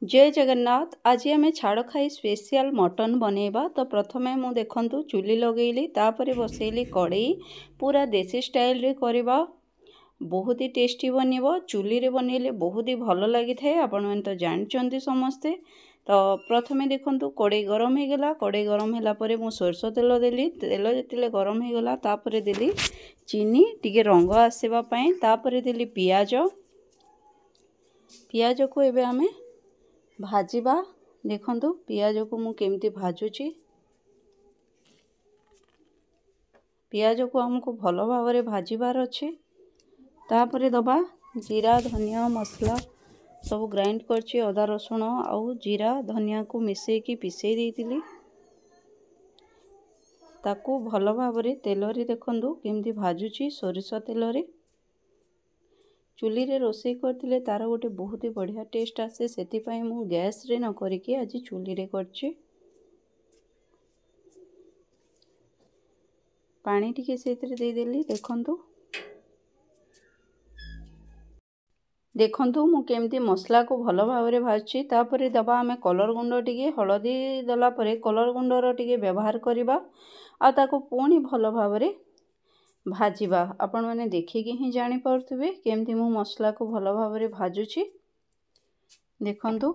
जय जगन्नाथ। आज आम छाड़ खाई स्पेशल मटन बनैबा। तो प्रथमे मु देखंतु चुली लगेली, तापरे बसैली कड़ई। पूरा देसी स्टाइल रे करबा, बहुत ही टेस्टी बनिबो। चुली रे बनैले बहुत ही भल लगी थाए, आपण मन तो जानचंती समस्ते। तो प्रथमे देखंतु कड़ई गरम हो गला। कड़ई गरम होला परे मु सरसो तेल देली। तेल जेतिले गरम हो गला तापरे देली चीनी टिके रंग आसेबा पई। तापरे देली पियाज। पियाज को एबे आमे भाजिबा। देखंतु पियाज को मु केमती भाजुची। पियाज को हमको भल भावरे भाजिबार अछि। तापरे दबा जीरा धनिया मसला सब ग्राइंड करछि। अदा रसुण आउ जीरा धनिया को मिसई की पिसई देइतिली। ताकू भल भावरे तेल रे देखंतु केमती भाजुची सोरिष तेल रे। चुली रे रोषेई करथिले तार गोटे बहुत ही बढ़िया टेस्ट आसे, सेति पई मु गैस रे न करिके आज चुली रे करछि। पानी टिके सेतिरे दे देली। देखंतु मु केमती मसला को भल भावरे भाजुची। तापरे दबा आमे कलर गुंड टिके, हळदी दला परे कलर गुंडर टिके व्यवहार करिबा। आ ताको पुणी भल भावरे भाजिबा। आपण माने देखिके ही जानि पारुथिबे केमती मु मसला को भल भावरे भाजुची। देखंतु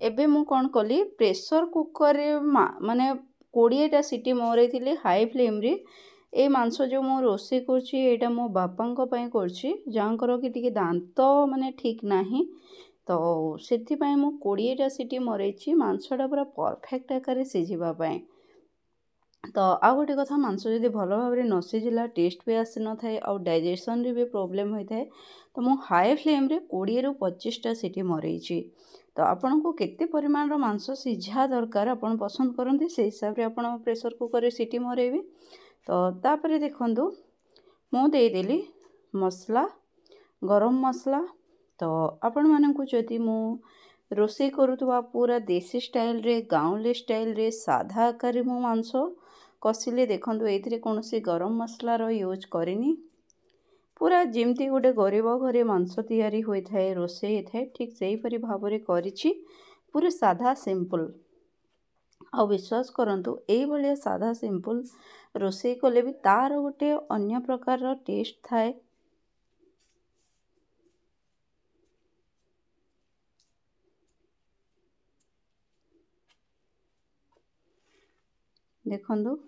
एबे मु कोन कली, प्रेशर कुकर रे माने 20टा सीटी मरैथिली हाई फ्लेम रे। ए मांस जो मु रोषेई करछि एटा मो बापांको पई करछि, जांकर कि टिके दांत माने ठीक नाही। तो सेथि पई मु 20टा सीटी मरैछि मांसटा पूरा परफेक्ट आकारे सिझिबा पई। तो आ गोटे कथा, मांस जदि भल भावरे न सिझिला टेस्ट भी आसी न थाए और डाइजेशन रे भी प्रॉब्लम होई थाए। तो मु हाई फ्लेम रे 20 रु 25टा सीटी मरैछि। तो आपण को केते परिमाण रो मांस सिझा दरकार आपण पसंद करंती, से हिसाब रे आपण प्रेशर कुकर रे सीटी मरेबे। तो तापरे देखंतु मु देई देली मसला, गरम मसला। तो आपण माननकु जदि मु रोषेई करूथबा पूरा देसी स्टाइल रे, गाउँली स्टाइल रे, साधा आकार मु मांस कसिले, देखंतु एथिरे कोनोसी गरम मसला रो यूज करिनी। पूरा जेमती गोटे गरीब घरे मांस तैयारी होई थाए, रोषेई होई थाए, ठीक सेही परि भावरे करिछि। पूरा साधा सिंपल। आ विश्वास करंतु एई भलिया साधा सिंपल रोषेई कले भी तार गोटे अन्य प्रकार रो टेस्ट थाए। देखंतु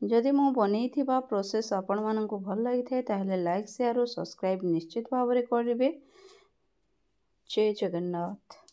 जदि मु बनैथिबा प्रोसेस आपण माननकु भल लागि थाए ताहेले लाइक शेयर और सब्सक्राइब निश्चित भावरे करिवे। जय जगन्नाथ।